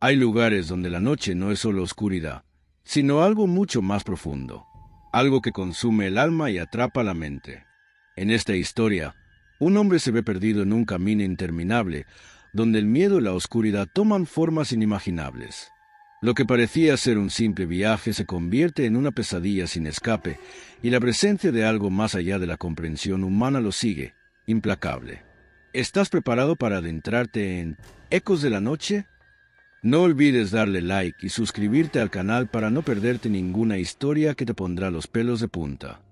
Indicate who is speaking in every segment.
Speaker 1: Hay lugares donde la noche no es solo oscuridad, sino algo mucho más profundo, algo que consume el alma y atrapa la mente. En esta historia, un hombre se ve perdido en un camino interminable, donde el miedo y la oscuridad toman formas inimaginables. Lo que parecía ser un simple viaje se convierte en una pesadilla sin escape, y la presencia de algo más allá de la comprensión humana lo sigue, implacable. ¿Estás preparado para adentrarte en Ecos de la Noche? No olvides darle like y suscribirte al canal para no perderte ninguna historia que te pondrá los pelos de punta.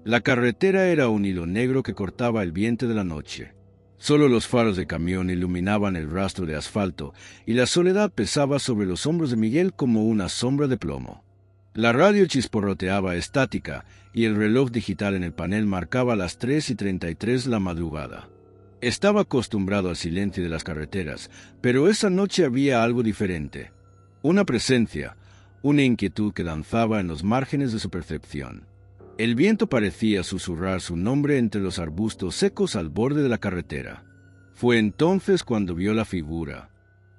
Speaker 1: La carretera era un hilo negro que cortaba el viento de la noche. Solo los faros de camión iluminaban el rastro de asfalto y la soledad pesaba sobre los hombros de Miguel como una sombra de plomo. La radio chisporroteaba estática y el reloj digital en el panel marcaba las 3:33 de la madrugada. Estaba acostumbrado al silencio de las carreteras, pero esa noche había algo diferente. Una presencia, una inquietud que danzaba en los márgenes de su percepción. El viento parecía susurrar su nombre entre los arbustos secos al borde de la carretera. Fue entonces cuando vio la figura,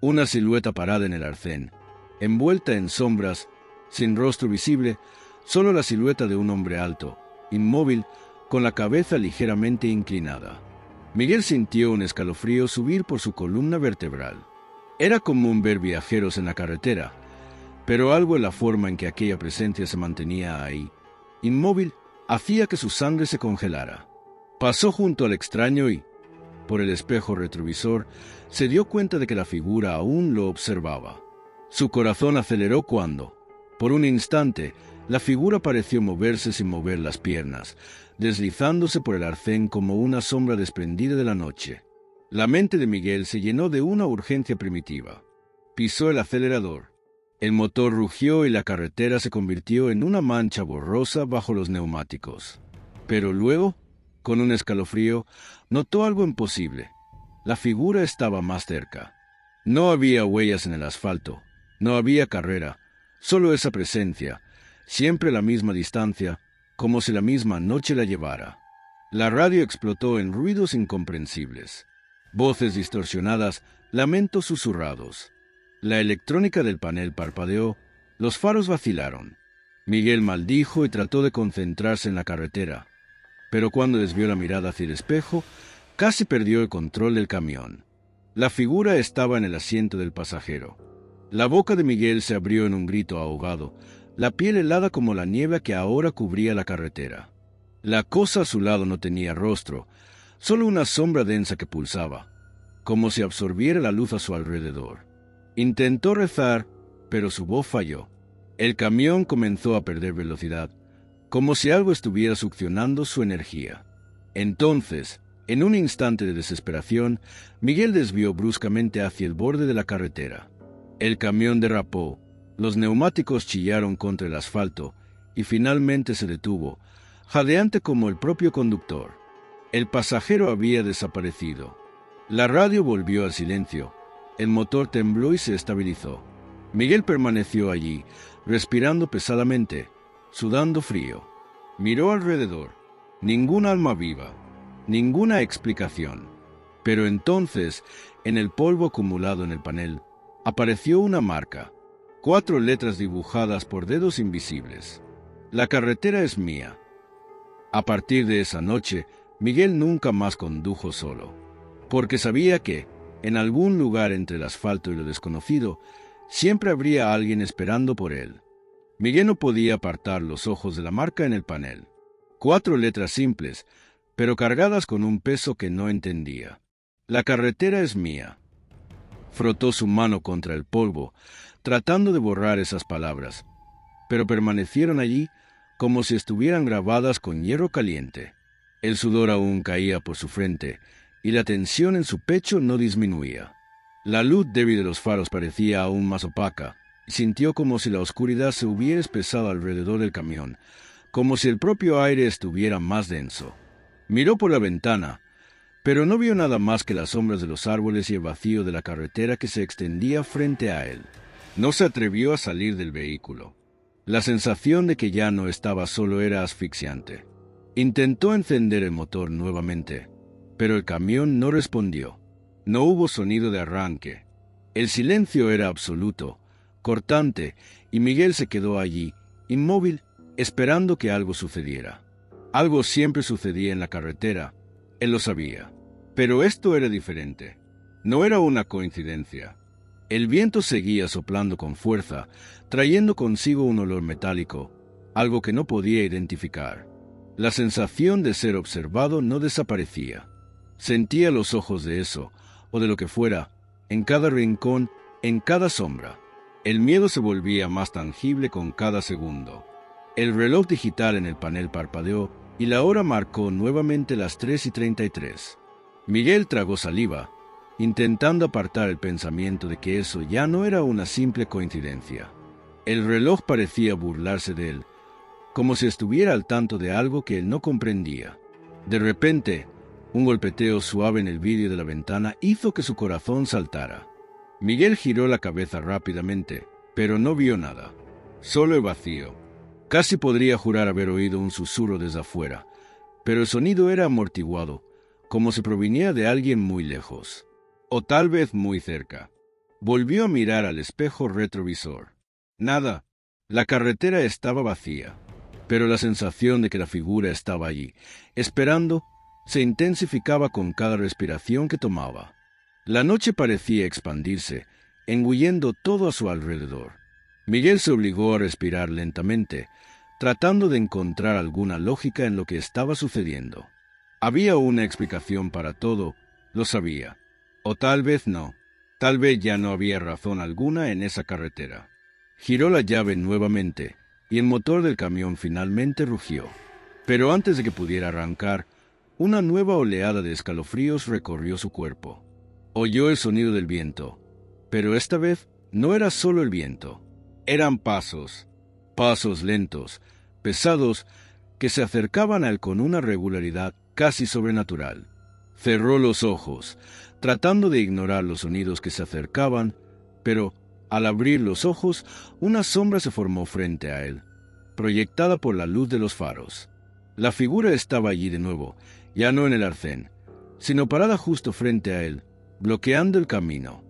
Speaker 1: una silueta parada en el arcén, envuelta en sombras, sin rostro visible, solo la silueta de un hombre alto, inmóvil, con la cabeza ligeramente inclinada. Miguel sintió un escalofrío subir por su columna vertebral. Era común ver viajeros en la carretera, pero algo en la forma en que aquella presencia se mantenía ahí, inmóvil, hacía que su sangre se congelara. Pasó junto al extraño y, por el espejo retrovisor, se dio cuenta de que la figura aún lo observaba. Su corazón aceleró cuando, por un instante, la figura pareció moverse sin mover las piernas, deslizándose por el arcén como una sombra desprendida de la noche. La mente de Miguel se llenó de una urgencia primitiva. Pisó el acelerador. El motor rugió y la carretera se convirtió en una mancha borrosa bajo los neumáticos. Pero luego, con un escalofrío, notó algo imposible. La figura estaba más cerca. No había huellas en el asfalto, no había carrera, solo esa presencia, siempre a la misma distancia, como si la misma noche la llevara. La radio explotó en ruidos incomprensibles. Voces distorsionadas, lamentos susurrados. La electrónica del panel parpadeó, los faros vacilaron. Miguel maldijo y trató de concentrarse en la carretera, pero cuando desvió la mirada hacia el espejo, casi perdió el control del camión. La figura estaba en el asiento del pasajero. La boca de Miguel se abrió en un grito ahogado, la piel helada como la nieve que ahora cubría la carretera. La cosa a su lado no tenía rostro, solo una sombra densa que pulsaba, como si absorbiera la luz a su alrededor. Intentó rezar, pero su voz falló. El camión comenzó a perder velocidad, como si algo estuviera succionando su energía. Entonces, en un instante de desesperación, Miguel desvió bruscamente hacia el borde de la carretera. El camión derrapó, los neumáticos chillaron contra el asfalto y finalmente se detuvo, jadeante como el propio conductor. El pasajero había desaparecido. La radio volvió al silencio. El motor tembló y se estabilizó. Miguel permaneció allí, respirando pesadamente, sudando frío. Miró alrededor. Ningún alma viva. Ninguna explicación. Pero entonces, en el polvo acumulado en el panel, apareció una marca. 4 letras dibujadas por dedos invisibles. La carretera es mía. A partir de esa noche, Miguel nunca más condujo solo, porque sabía que, en algún lugar entre el asfalto y lo desconocido, siempre habría alguien esperando por él. Miguel no podía apartar los ojos de la marca en el panel. 4 letras simples, pero cargadas con un peso que no entendía. La carretera es mía. Frotó su mano contra el polvo, tratando de borrar esas palabras, pero permanecieron allí como si estuvieran grabadas con hierro caliente. El sudor aún caía por su frente, y la tensión en su pecho no disminuía. La luz débil de los faros parecía aún más opaca, y sintió como si la oscuridad se hubiera espesado alrededor del camión, como si el propio aire estuviera más denso. Miró por la ventana, pero no vio nada más que las sombras de los árboles y el vacío de la carretera que se extendía frente a él. No se atrevió a salir del vehículo. La sensación de que ya no estaba solo era asfixiante. Intentó encender el motor nuevamente, pero el camión no respondió. No hubo sonido de arranque. El silencio era absoluto, cortante, y Miguel se quedó allí, inmóvil, esperando que algo sucediera. Algo siempre sucedía en la carretera, él lo sabía. Pero esto era diferente. No era una coincidencia. El viento seguía soplando con fuerza, trayendo consigo un olor metálico, algo que no podía identificar. La sensación de ser observado no desaparecía. Sentía los ojos de eso, o de lo que fuera, en cada rincón, en cada sombra. El miedo se volvía más tangible con cada segundo. El reloj digital en el panel parpadeó y la hora marcó nuevamente las 3:33. Miguel tragó saliva, intentando apartar el pensamiento de que eso ya no era una simple coincidencia. El reloj parecía burlarse de él, como si estuviera al tanto de algo que él no comprendía. De repente, un golpeteo suave en el vidrio de la ventana hizo que su corazón saltara. Miguel giró la cabeza rápidamente, pero no vio nada. Solo el vacío. Casi podría jurar haber oído un susurro desde afuera, pero el sonido era amortiguado, como si proviniera de alguien muy lejos. O tal vez muy cerca. Volvió a mirar al espejo retrovisor. Nada. La carretera estaba vacía, pero la sensación de que la figura estaba allí, esperando, se intensificaba con cada respiración que tomaba. La noche parecía expandirse, engullendo todo a su alrededor. Miguel se obligó a respirar lentamente, tratando de encontrar alguna lógica en lo que estaba sucediendo. Había una explicación para todo, lo sabía. O tal vez no. Tal vez ya no había razón alguna en esa carretera. Giró la llave nuevamente, y el motor del camión finalmente rugió. Pero antes de que pudiera arrancar, una nueva oleada de escalofríos recorrió su cuerpo. Oyó el sonido del viento, pero esta vez no era solo el viento. Eran pasos lentos, pesados, que se acercaban a él con una regularidad casi sobrenatural. Cerró los ojos, tratando de ignorar los sonidos que se acercaban, pero al abrir los ojos, una sombra se formó frente a él, proyectada por la luz de los faros. La figura estaba allí de nuevo, ya no en el arcén, sino parada justo frente a él, bloqueando el camino.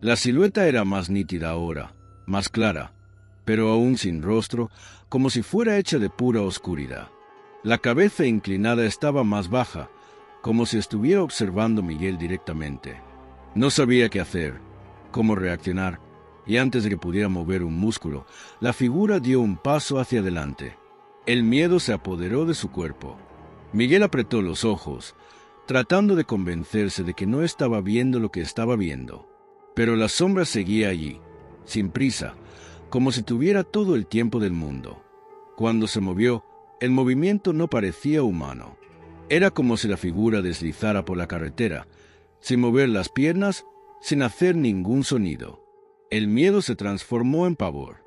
Speaker 1: La silueta era más nítida ahora, más clara, pero aún sin rostro, como si fuera hecha de pura oscuridad. La cabeza inclinada estaba más baja, como si estuviera observando a Miguel directamente. No sabía qué hacer, cómo reaccionar, y antes de que pudiera mover un músculo, la figura dio un paso hacia adelante. El miedo se apoderó de su cuerpo. Miguel apretó los ojos, tratando de convencerse de que no estaba viendo lo que estaba viendo. Pero la sombra seguía allí, sin prisa, como si tuviera todo el tiempo del mundo. Cuando se movió, el movimiento no parecía humano. Era como si la figura deslizara por la carretera, sin mover las piernas, sin hacer ningún sonido. El miedo se transformó en pavor.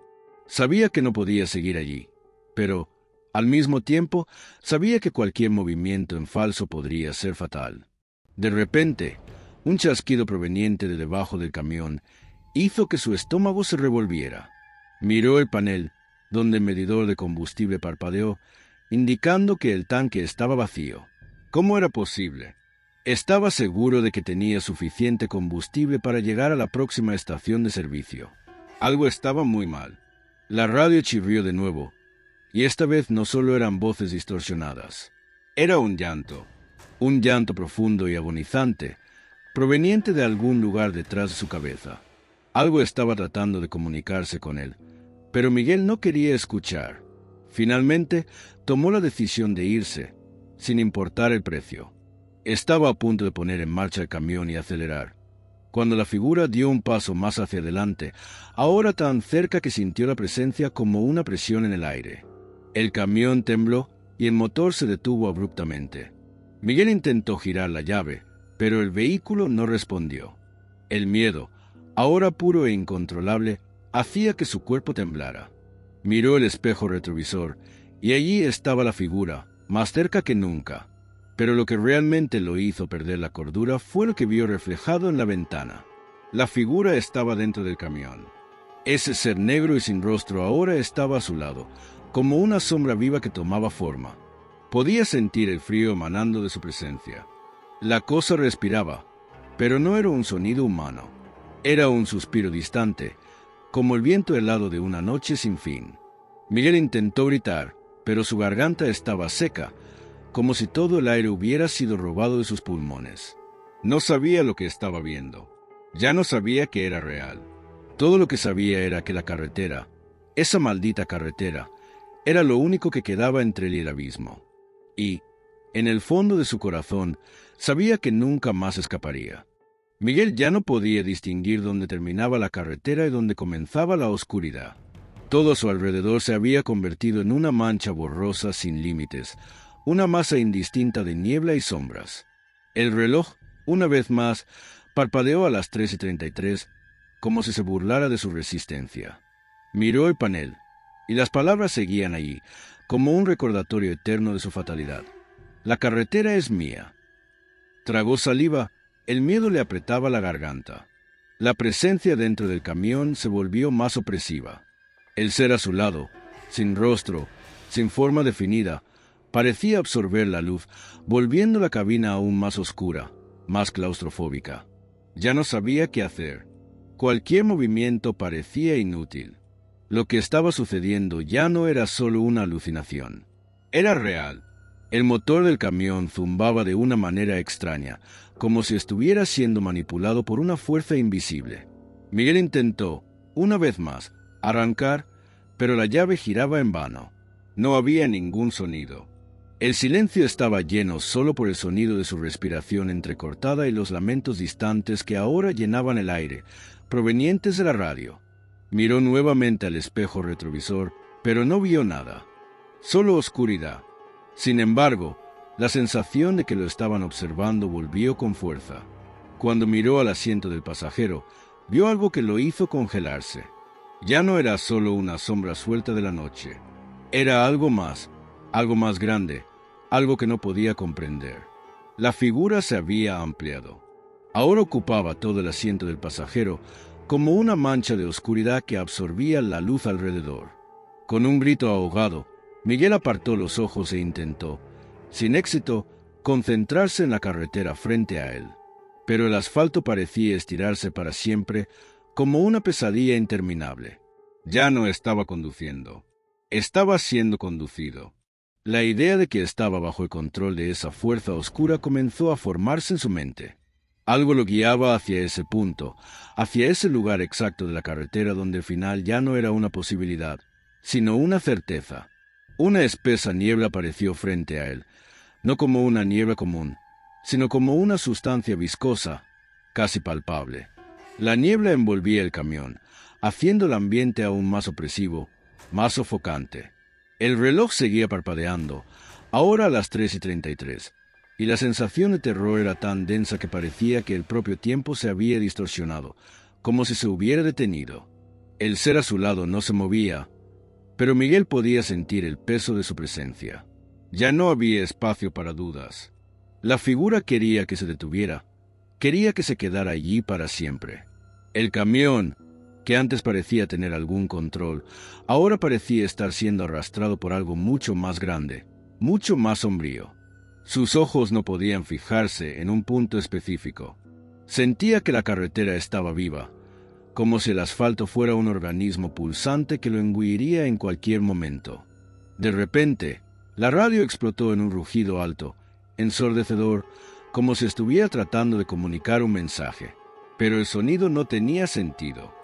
Speaker 1: Sabía que no podía seguir allí, pero, al mismo tiempo, sabía que cualquier movimiento en falso podría ser fatal. De repente, un chasquido proveniente de debajo del camión hizo que su estómago se revolviera. Miró el panel, donde el medidor de combustible parpadeó, indicando que el tanque estaba vacío. ¿Cómo era posible? Estaba seguro de que tenía suficiente combustible para llegar a la próxima estación de servicio. Algo estaba muy mal. La radio chirrió de nuevo, y esta vez no solo eran voces distorsionadas. Era un llanto profundo y agonizante, proveniente de algún lugar detrás de su cabeza. Algo estaba tratando de comunicarse con él, pero Miguel no quería escuchar. Finalmente, tomó la decisión de irse, sin importar el precio. Estaba a punto de poner en marcha el camión y acelerar, cuando la figura dio un paso más hacia adelante, ahora tan cerca que sintió la presencia como una presión en el aire. El camión tembló y el motor se detuvo abruptamente. Miguel intentó girar la llave, pero el vehículo no respondió. El miedo, ahora puro e incontrolable, hacía que su cuerpo temblara. Miró el espejo retrovisor, y allí estaba la figura, más cerca que nunca. Pero lo que realmente lo hizo perder la cordura fue lo que vio reflejado en la ventana. La figura estaba dentro del camión. Ese ser negro y sin rostro ahora estaba a su lado, como una sombra viva que tomaba forma. Podía sentir el frío emanando de su presencia. La cosa respiraba, pero no era un sonido humano. Era un suspiro distante, como el viento helado de una noche sin fin. Miguel intentó gritar, pero su garganta estaba seca, como si todo el aire hubiera sido robado de sus pulmones. No sabía lo que estaba viendo. Ya no sabía que era real. Todo lo que sabía era que la carretera, esa maldita carretera, era lo único que quedaba entre él y el abismo. Y, en el fondo de su corazón, sabía que nunca más escaparía. Miguel ya no podía distinguir dónde terminaba la carretera y dónde comenzaba la oscuridad. Todo a su alrededor se había convertido en una mancha borrosa sin límites, una masa indistinta de niebla y sombras. El reloj, una vez más, parpadeó a las 3:33, como si se burlara de su resistencia. Miró el panel, y las palabras seguían allí, como un recordatorio eterno de su fatalidad. La carretera es mía. Tragó saliva, el miedo le apretaba la garganta. La presencia dentro del camión se volvió más opresiva. El ser a su lado, sin rostro, sin forma definida, parecía absorber la luz, volviendo la cabina aún más oscura, más claustrofóbica. Ya no sabía qué hacer. Cualquier movimiento parecía inútil. Lo que estaba sucediendo ya no era solo una alucinación. Era real. El motor del camión zumbaba de una manera extraña, como si estuviera siendo manipulado por una fuerza invisible. Miguel intentó, una vez más, arrancar, pero la llave giraba en vano. No había ningún sonido. El silencio estaba lleno solo por el sonido de su respiración entrecortada y los lamentos distantes que ahora llenaban el aire, provenientes de la radio. Miró nuevamente al espejo retrovisor, pero no vio nada. Solo oscuridad. Sin embargo, la sensación de que lo estaban observando volvió con fuerza. Cuando miró al asiento del pasajero, vio algo que lo hizo congelarse. Ya no era solo una sombra suelta de la noche. Era algo más grande, algo que no podía comprender. La figura se había ampliado. Ahora ocupaba todo el asiento del pasajero, como una mancha de oscuridad que absorbía la luz alrededor. Con un grito ahogado, Miguel apartó los ojos e intentó, sin éxito, concentrarse en la carretera frente a él. Pero el asfalto parecía estirarse para siempre, como una pesadilla interminable. Ya no estaba conduciendo. Estaba siendo conducido. La idea de que estaba bajo el control de esa fuerza oscura comenzó a formarse en su mente. Algo lo guiaba hacia ese punto, hacia ese lugar exacto de la carretera donde el final ya no era una posibilidad, sino una certeza. Una espesa niebla apareció frente a él, no como una niebla común, sino como una sustancia viscosa, casi palpable. La niebla envolvía el camión, haciendo el ambiente aún más opresivo, más sofocante. El reloj seguía parpadeando, ahora a las 3:33, y la sensación de terror era tan densa que parecía que el propio tiempo se había distorsionado, como si se hubiera detenido. El ser a su lado no se movía, pero Miguel podía sentir el peso de su presencia. Ya no había espacio para dudas. La figura quería que se detuviera, quería que se quedara allí para siempre. El camión, que antes parecía tener algún control, ahora parecía estar siendo arrastrado por algo mucho más grande, mucho más sombrío. Sus ojos no podían fijarse en un punto específico. Sentía que la carretera estaba viva, como si el asfalto fuera un organismo pulsante que lo engulliría en cualquier momento. De repente, la radio explotó en un rugido alto, ensordecedor, como si estuviera tratando de comunicar un mensaje. Pero el sonido no tenía sentido.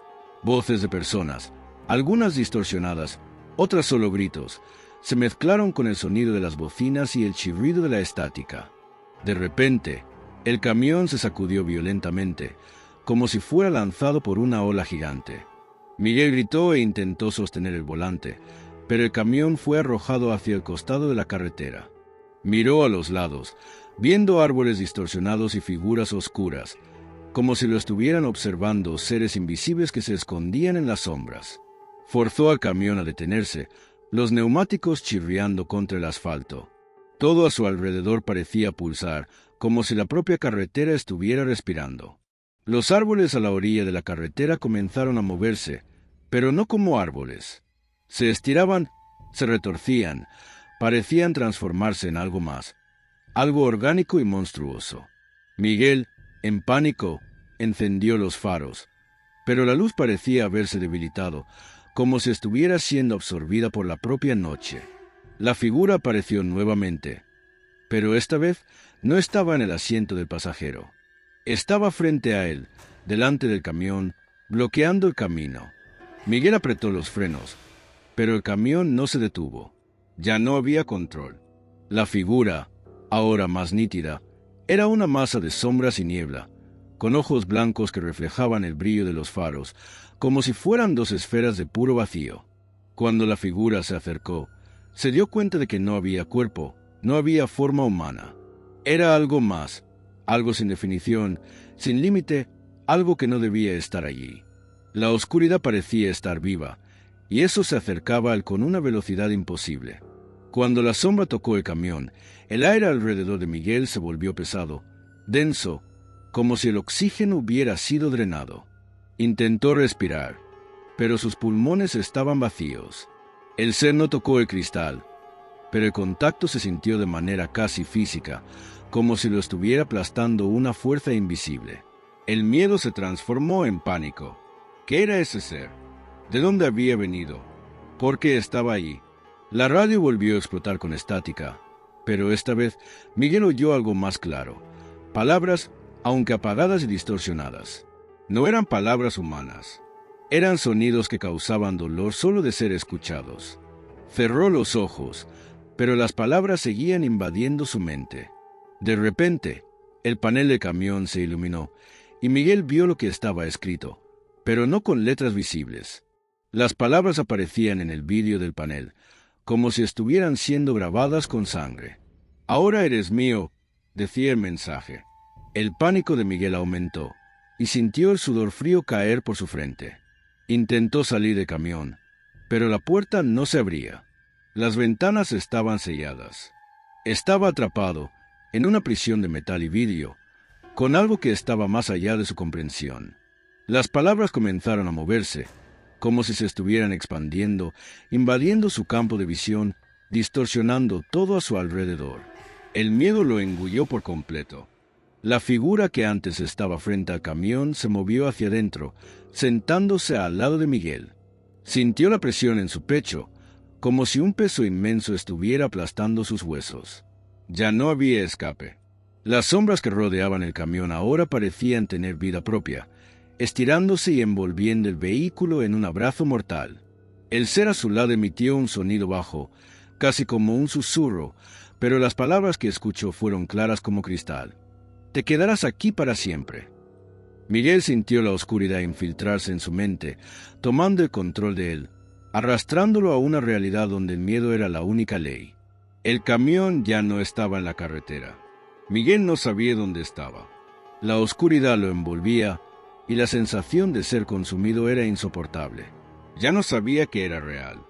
Speaker 1: Voces de personas, algunas distorsionadas, otras solo gritos, se mezclaron con el sonido de las bocinas y el chirrido de la estática. De repente, el camión se sacudió violentamente, como si fuera lanzado por una ola gigante. Miguel gritó e intentó sostener el volante, pero el camión fue arrojado hacia el costado de la carretera. Miró a los lados, viendo árboles distorsionados y figuras oscuras, como si lo estuvieran observando seres invisibles que se escondían en las sombras. Forzó al camión a detenerse, los neumáticos chirriando contra el asfalto. Todo a su alrededor parecía pulsar, como si la propia carretera estuviera respirando. Los árboles a la orilla de la carretera comenzaron a moverse, pero no como árboles. Se estiraban, se retorcían, parecían transformarse en algo más, algo orgánico y monstruoso. Miguel, en pánico, encendió los faros, pero la luz parecía haberse debilitado, como si estuviera siendo absorbida por la propia noche. La figura apareció nuevamente, pero esta vez no estaba en el asiento del pasajero. Estaba frente a él, delante del camión, bloqueando el camino. Miguel apretó los frenos, pero el camión no se detuvo. Ya no había control. La figura, ahora más nítida, era una masa de sombras y niebla, con ojos blancos que reflejaban el brillo de los faros, como si fueran dos esferas de puro vacío. Cuando la figura se acercó, se dio cuenta de que no había cuerpo, no había forma humana. Era algo más, algo sin definición, sin límite, algo que no debía estar allí. La oscuridad parecía estar viva, y eso se acercaba a él con una velocidad imposible. Cuando la sombra tocó el camión, el aire alrededor de Miguel se volvió pesado, denso, como si el oxígeno hubiera sido drenado. Intentó respirar, pero sus pulmones estaban vacíos. El ser no tocó el cristal, pero el contacto se sintió de manera casi física, como si lo estuviera aplastando una fuerza invisible. El miedo se transformó en pánico. ¿Qué era ese ser? ¿De dónde había venido? ¿Por qué estaba allí? La radio volvió a explotar con estática, pero esta vez Miguel oyó algo más claro. Palabras, aunque apagadas y distorsionadas. No eran palabras humanas. Eran sonidos que causaban dolor solo de ser escuchados. Cerró los ojos, pero las palabras seguían invadiendo su mente. De repente, el panel del camión se iluminó, y Miguel vio lo que estaba escrito, pero no con letras visibles. Las palabras aparecían en el vidrio del panel, como si estuvieran siendo grabadas con sangre. «Ahora eres mío», decía el mensaje. El pánico de Miguel aumentó, y sintió el sudor frío caer por su frente. Intentó salir del camión, pero la puerta no se abría. Las ventanas estaban selladas. Estaba atrapado en una prisión de metal y vidrio, con algo que estaba más allá de su comprensión. Las palabras comenzaron a moverse, como si se estuvieran expandiendo, invadiendo su campo de visión, distorsionando todo a su alrededor. El miedo lo engulló por completo. La figura que antes estaba frente al camión se movió hacia adentro, sentándose al lado de Miguel. Sintió la presión en su pecho, como si un peso inmenso estuviera aplastando sus huesos. Ya no había escape. Las sombras que rodeaban el camión ahora parecían tener vida propia, estirándose y envolviendo el vehículo en un abrazo mortal. El ser a su lado emitió un sonido bajo, casi como un susurro, pero las palabras que escuchó fueron claras como cristal. «Te quedarás aquí para siempre». Miguel sintió la oscuridad infiltrarse en su mente, tomando el control de él, arrastrándolo a una realidad donde el miedo era la única ley. El camión ya no estaba en la carretera. Miguel no sabía dónde estaba. La oscuridad lo envolvía y la sensación de ser consumido era insoportable. Ya no sabía que era real.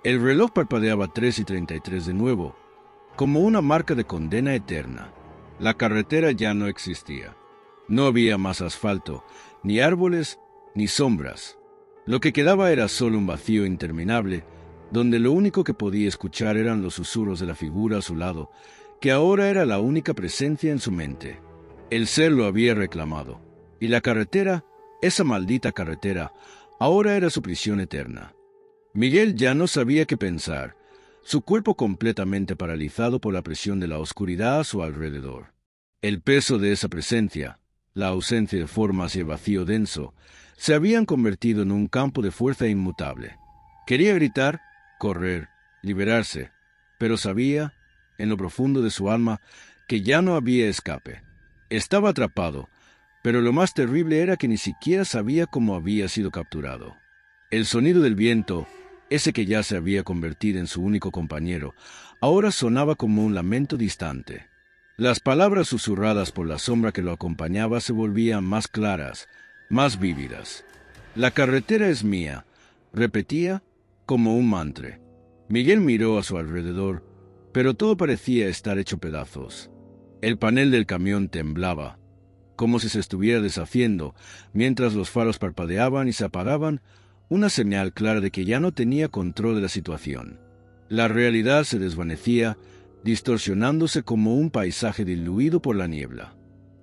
Speaker 1: El reloj parpadeaba 3:33 de nuevo, como una marca de condena eterna. La carretera ya no existía. No había más asfalto, ni árboles, ni sombras. Lo que quedaba era solo un vacío interminable, donde lo único que podía escuchar eran los susurros de la figura a su lado, que ahora era la única presencia en su mente. El ser lo había reclamado, y la carretera, esa maldita carretera, ahora era su prisión eterna. Miguel ya no sabía qué pensar, su cuerpo completamente paralizado por la presión de la oscuridad a su alrededor. El peso de esa presencia, la ausencia de formas y el vacío denso, se habían convertido en un campo de fuerza inmutable. Quería gritar, correr, liberarse, pero sabía, en lo profundo de su alma, que ya no había escape. Estaba atrapado, pero lo más terrible era que ni siquiera sabía cómo había sido capturado. El sonido del viento, ese que ya se había convertido en su único compañero, ahora sonaba como un lamento distante. Las palabras susurradas por la sombra que lo acompañaba se volvían más claras, más vívidas. «La carretera es mía», repetía como un mantra. Miguel miró a su alrededor, pero todo parecía estar hecho pedazos. El panel del camión temblaba, como si se estuviera deshaciendo, mientras los faros parpadeaban y se apagaban, una señal clara de que ya no tenía control de la situación. La realidad se desvanecía, distorsionándose como un paisaje diluido por la niebla.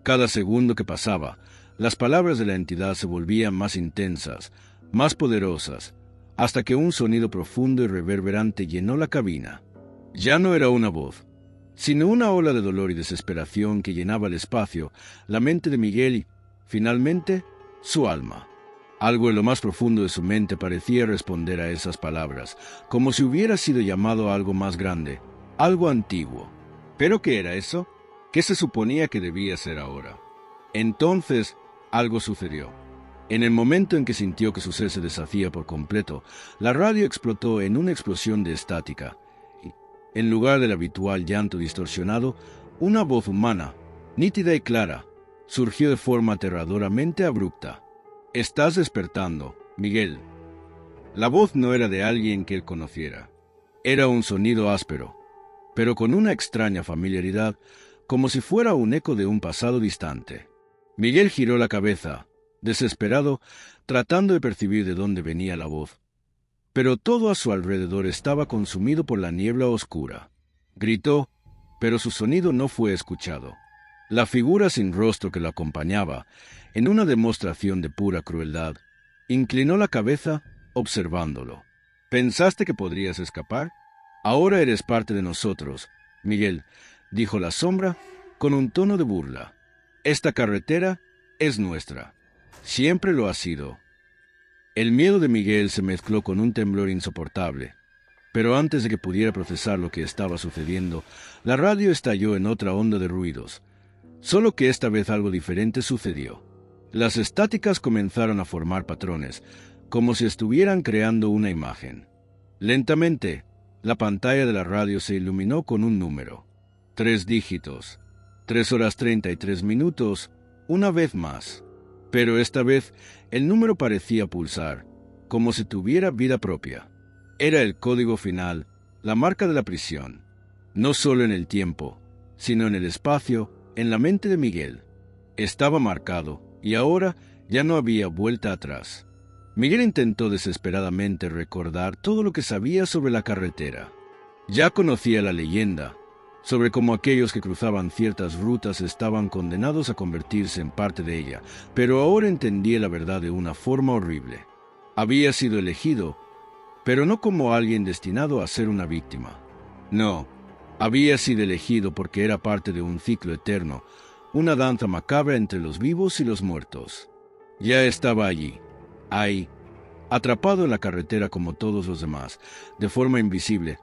Speaker 1: Cada segundo que pasaba, Las palabras de la entidad se volvían más intensas, más poderosas, hasta que un sonido profundo y reverberante llenó la cabina. Ya no era una voz, sino una ola de dolor y desesperación que llenaba el espacio, la mente de Miguel y, finalmente, su alma. Algo en lo más profundo de su mente parecía responder a esas palabras, como si hubiera sido llamado a algo más grande, algo antiguo. ¿Pero qué era eso? ¿Qué se suponía que debía ser ahora? Entonces, algo sucedió. En el momento en que sintió que su ser se deshacía por completo, la radio explotó en una explosión de estática. En lugar del habitual llanto distorsionado, una voz humana, nítida y clara, surgió de forma aterradoramente abrupta. «Estás despertando, Miguel». La voz no era de alguien que él conociera. Era un sonido áspero, pero con una extraña familiaridad, como si fuera un eco de un pasado distante. Miguel giró la cabeza, desesperado, tratando de percibir de dónde venía la voz. Pero todo a su alrededor estaba consumido por la niebla oscura. Gritó, pero su sonido no fue escuchado. La figura sin rostro que lo acompañaba, en una demostración de pura crueldad, inclinó la cabeza observándolo. «¿Pensaste que podrías escapar? Ahora eres parte de nosotros, Miguel», dijo la sombra con un tono de burla. «Esta carretera es nuestra. Siempre lo ha sido». El miedo de Miguel se mezcló con un temblor insoportable. Pero antes de que pudiera procesar lo que estaba sucediendo, la radio estalló en otra onda de ruidos. Solo que esta vez algo diferente sucedió. Las estáticas comenzaron a formar patrones, como si estuvieran creando una imagen. Lentamente, la pantalla de la radio se iluminó con un número. 3 dígitos. 3 horas 33 minutos, una vez más. Pero esta vez, el número parecía pulsar, como si tuviera vida propia. Era el código final, la marca de la prisión. No solo en el tiempo, sino en el espacio, en la mente de Miguel. Estaba marcado, y ahora ya no había vuelta atrás. Miguel intentó desesperadamente recordar todo lo que sabía sobre la carretera. Ya conocía la leyenda, sobre cómo aquellos que cruzaban ciertas rutas estaban condenados a convertirse en parte de ella, pero ahora entendía la verdad de una forma horrible. Había sido elegido, pero no como alguien destinado a ser una víctima. No, había sido elegido porque era parte de un ciclo eterno, una danza macabra entre los vivos y los muertos. Ya estaba allí, ahí, atrapado en la carretera como todos los demás, de forma invisible,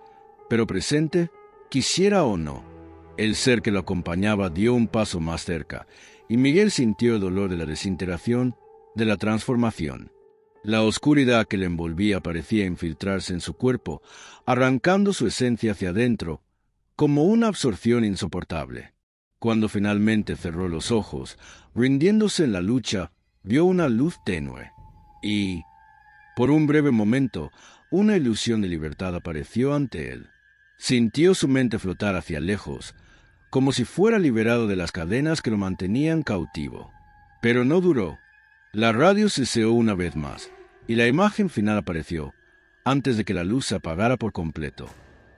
Speaker 1: pero presente, quisiera o no. El ser que lo acompañaba dio un paso más cerca, y Miguel sintió el dolor de la desintegración, de la transformación. La oscuridad que le envolvía parecía infiltrarse en su cuerpo, arrancando su esencia hacia adentro, como una absorción insoportable. Cuando finalmente cerró los ojos, rindiéndose en la lucha, vio una luz tenue. Y, por un breve momento, una ilusión de libertad apareció ante él. Sintió su mente flotar hacia lejos, como si fuera liberado de las cadenas que lo mantenían cautivo. Pero no duró. La radio ceseó una vez más, y la imagen final apareció, antes de que la luz se apagara por completo.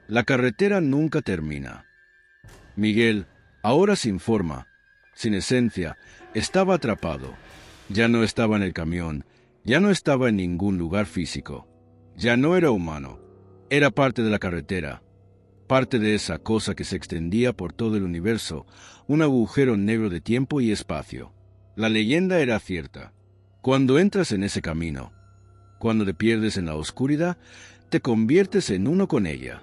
Speaker 1: La carretera nunca termina. Miguel, ahora sin forma, sin esencia, estaba atrapado. Ya no estaba en el camión, ya no estaba en ningún lugar físico. Ya no era humano. Era parte de la carretera, parte de esa cosa que se extendía por todo el universo, un agujero negro de tiempo y espacio. La leyenda era cierta. Cuando entras en ese camino, cuando te pierdes en la oscuridad, te conviertes en uno con ella.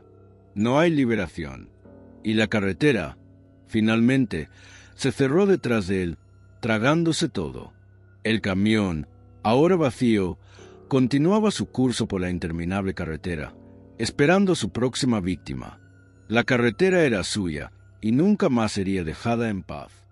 Speaker 1: No hay liberación. Y la carretera, finalmente, se cerró detrás de él, tragándose todo. El camión, ahora vacío, continuaba su curso por la interminable carretera, esperando a su próxima víctima. La carretera era suya y nunca más sería dejada en paz.